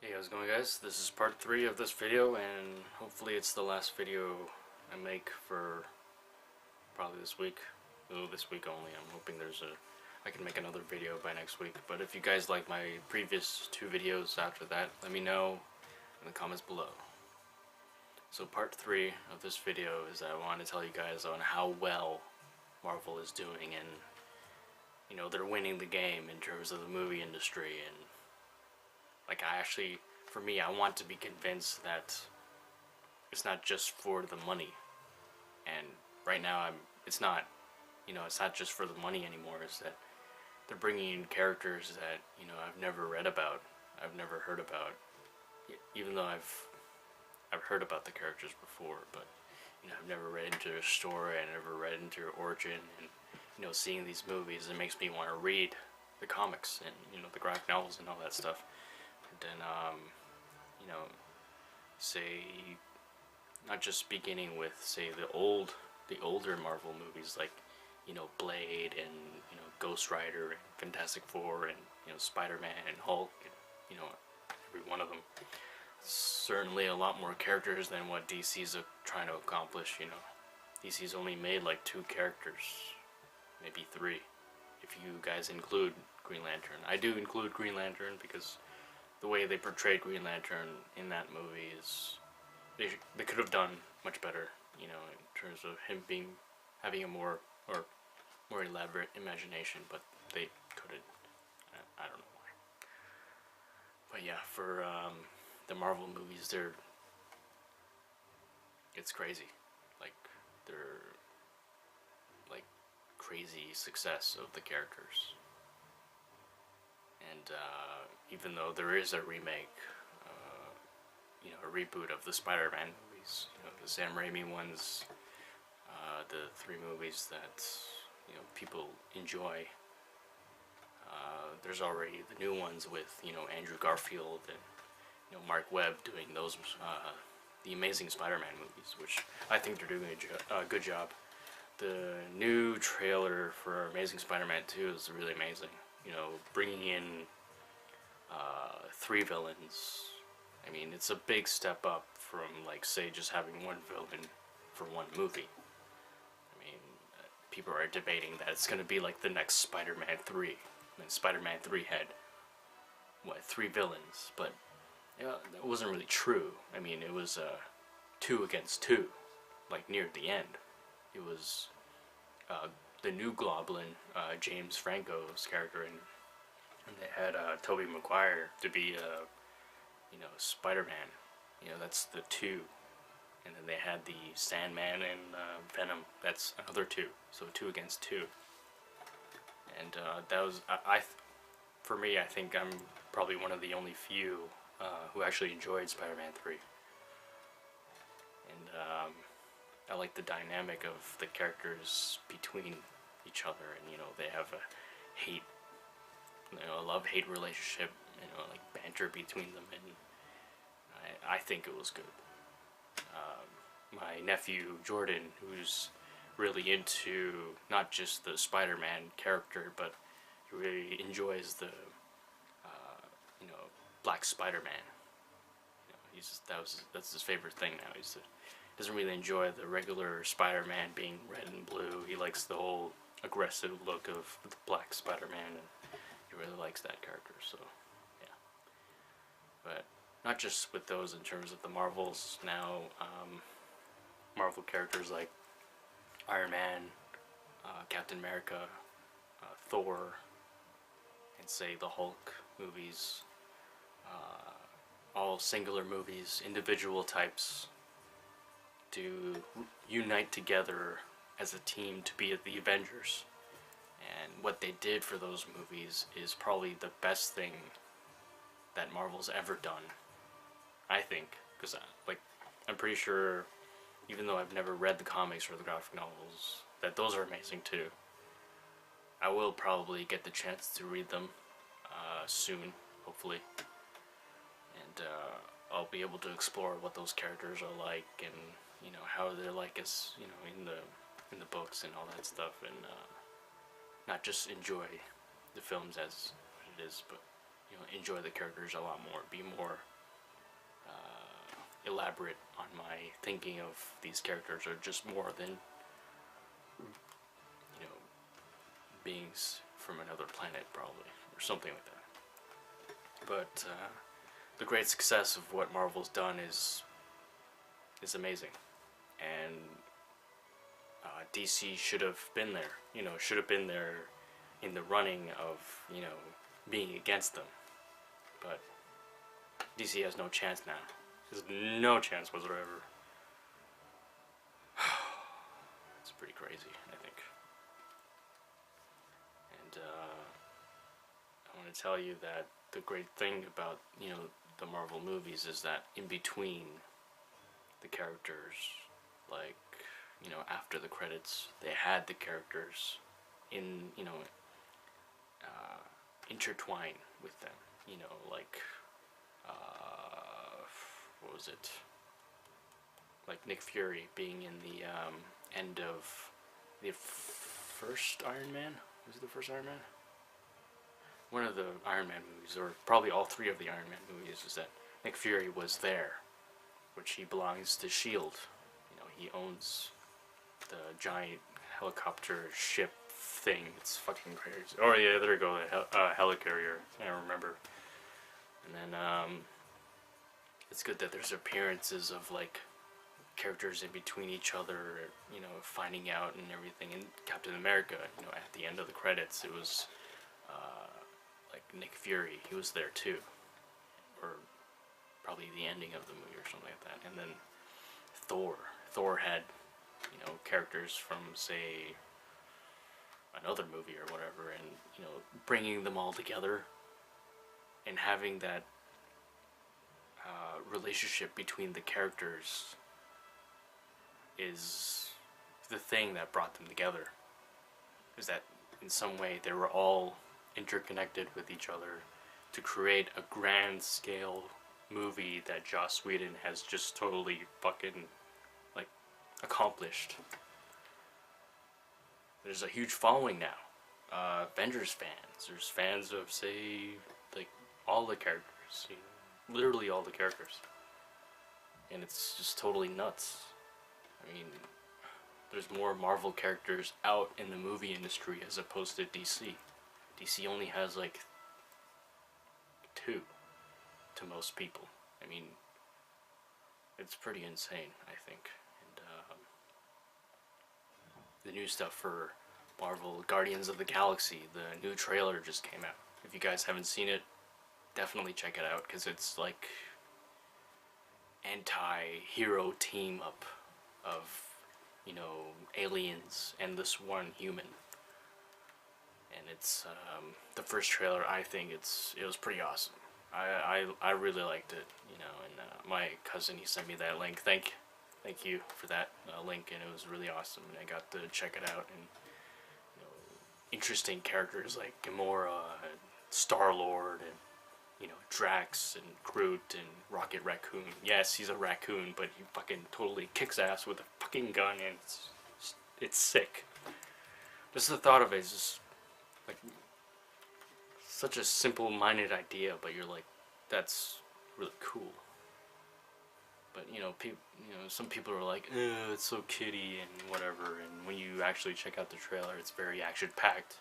Hey, how's it going, guys? This is part 3 of this video, and hopefully it's the last video I make for probably this week. Oh, this week only. I'm hoping I can make another video by next week. But if you guys like my previous 2 videos after that, let me know in the comments below. So part 3 of this video is that I want to tell you guys on how well Marvel is doing, and they're winning the game in terms of the movie industry. And for me, I want to be convinced that it's not just for the money. And right now, it's not, it's not just for the money anymore. It's that they're bringing in characters that, I've never read about, I've never heard about, even though I've heard about the characters before, but, I've never read into their story, I never read into their origin, and, seeing these movies, it makes me want to read the comics and, the graphic novels and all that stuff. And say, not just beginning with, say, the older Marvel movies like, Blade and, Ghost Rider and Fantastic Four and, Spider-Man and Hulk and, every one of them. Certainly a lot more characters than what DC's trying to accomplish, DC's only made like 2 characters, maybe 3, if you guys include Green Lantern. I do include Green Lantern because the way they portrayed Green Lantern in that movie is they could have done much better, in terms of him having a more elaborate imagination, but they couldn't. I don't know why. But yeah, for the Marvel movies, it's crazy. They're like crazy success of the characters. And even though there is a remake, a reboot of the Spider-Man movies, the Sam Raimi ones, the 3 movies that people enjoy. There's already the new ones with Andrew Garfield and Mark Webb doing those the Amazing Spider-Man movies, which I think they're doing a good job. The new trailer for Amazing Spider-Man 2 is really amazing. Bringing in 3 villains. I mean, it's a big step up from, say, just having 1 villain for 1 movie. I mean, people are debating that it's going to be like the next Spider-Man 3. And Spider-Man 3 had, 3 villains, but that wasn't really true. I mean, it was 2 against 2, near the end. It was the new Goblin, James Franco's character, and they had Tobey Maguire to be Spider-Man. That's the 2. And then they had the Sandman and Venom. That's another 2. So 2 against 2. And that was for me. I think I'm probably one of the only few who actually enjoyed Spider-Man 3. And I like the dynamic of the characters between each other, and they have a hate, a love-hate relationship, banter between them, and I think it was good. My nephew Jordan, who's really into not just the Spider-Man character, but he really enjoys the Black Spider-Man. That's his favorite thing now. He doesn't really enjoy the regular Spider-Man being red and blue. He likes the whole aggressive look of the Black Spider-Man, and he really likes that character. So yeah, but not just with those in terms of the Marvels now. Marvel characters like Iron Man, Captain America, Thor, and say the Hulk movies, all singular movies, individual types, to unite together as a team to be the Avengers. And what they did for those movies is probably the best thing that Marvel's ever done, I think, because I'm pretty sure, even though I've never read the comics or the graphic novels, that those are amazing too. I will probably get the chance to read them soon, hopefully, and I'll be able to explore what those characters are like, and how they're like as in the books and all that stuff, and not just enjoy the films as what it is, but enjoy the characters a lot more, be more elaborate on my thinking of these characters, are just more than, you know, beings from another planet, probably, or something like that. But the great success of what Marvel's done is amazing, and DC should have been there. You know, should have been there in the running of, you know, being against them. But DC has no chance now. There's no chance whatsoever. It's pretty crazy, I think. And I want to tell you that the great thing about, you know, the Marvel movies is that in between the characters, like, you know, after the credits, they had the characters in, you know, intertwine with them. You know, like, what was it? Like Nick Fury being in the end of the first Iron Man. Was it the first Iron Man? One of the Iron Man movies, or probably all three of the Iron Man movies, is that Nick Fury was there, which he belongs to S.H.I.E.L.D. You know, he owns the giant helicopter ship thing. It's fucking crazy. Oh yeah, there you go, the helicarrier. I don't remember. And then it's good that there's appearances of like characters in between each other, you know, finding out and everything. And Captain America, you know, at the end of the credits, it was like Nick Fury. He was there too, or probably the ending of the movie or something like that. And then Thor had, you know, characters from, say, another movie or whatever, and, you know, bringing them all together and having that relationship between the characters is the thing that brought them together. Is that in some way they were all interconnected with each other to create a grand scale movie that Joss Whedon has just totally fucking, like, accomplished. There's a huge following now. Avengers fans. There's fans of, say, like, all the characters. You know, literally all the characters. And it's just totally nuts. I mean, there's more Marvel characters out in the movie industry as opposed to DC. DC only has, like, 2 to most people. I mean, it's pretty insane, I think. And the new stuff for Marvel, Guardians of the Galaxy, the new trailer just came out. If you guys haven't seen it, definitely check it out, because it's like anti-hero team up of, you know, aliens and this one human. And it's the first trailer. I think it was pretty awesome. I really liked it, you know. And my cousin, he sent me that link. Thank you for that link, and it was really awesome. And I got to check it out. And, you know, interesting characters like Gamora, and Star-Lord, and, you know, Drax and Groot and Rocket Raccoon. Yes, he's a raccoon, but he fucking totally kicks ass with a fucking gun, and it's sick. Just the thought of it is just like such a simple-minded idea, but you're like, that's really cool. But, you know, some people are like, it's so kiddie and whatever, and when you actually check out the trailer, it's very action-packed.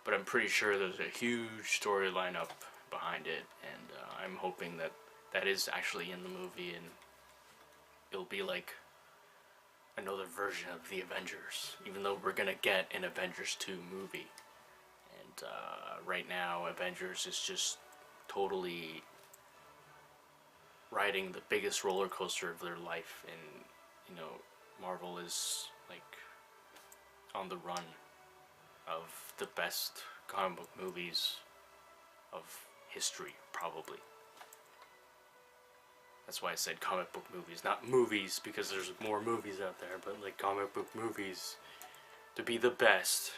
But I'm pretty sure there's a huge storyline up behind it, and I'm hoping that that is actually in the movie, and it'll be like another version of the Avengers, even though we're gonna get an Avengers 2 movie. And right now, Avengers is just totally riding the biggest roller coaster of their life, and, you know, Marvel is like on the run of the best comic book movies of history, probably. That's why I said comic book movies, not movies, because there's more movies out there, but like comic book movies to be the best.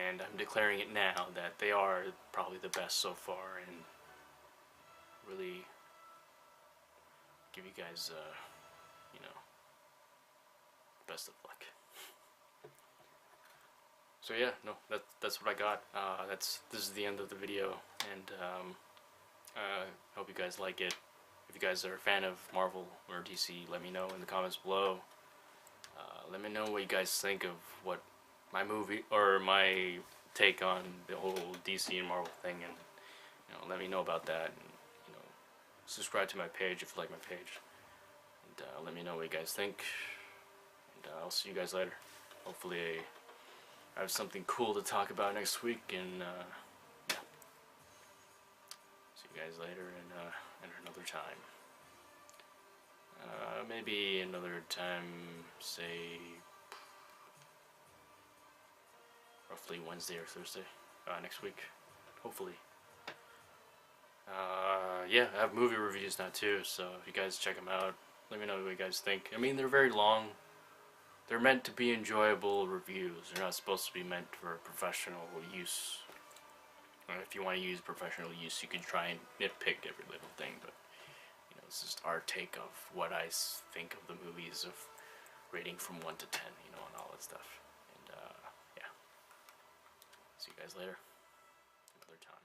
And I'm declaring it now that they are probably the best so far, and really give you guys, you know, best of luck. So yeah, no, that's what I got. This is the end of the video, and hope you guys like it. if you guys are a fan of Marvel or DC, let me know in the comments below. Let me know what you guys think of what my movie or my take on the whole DC and Marvel thing, and let me know about that. And subscribe to my page if you like my page, and let me know what you guys think. And I'll see you guys later. Hopefully, I have something cool to talk about next week, and yeah. See you guys later, and another time. Maybe another time, say, roughly Wednesday or Thursday next week, hopefully. Yeah, I have movie reviews now too, so if you guys check them out, let me know what you guys think. I mean, they're very long. They're meant to be enjoyable reviews. They're not supposed to be meant for professional use. If you want to use professional use, you can try and nitpick every little thing, but it's just our take of what I think of the movies, of rating from 1 to 10, and all that stuff. And yeah, see you guys later, another time.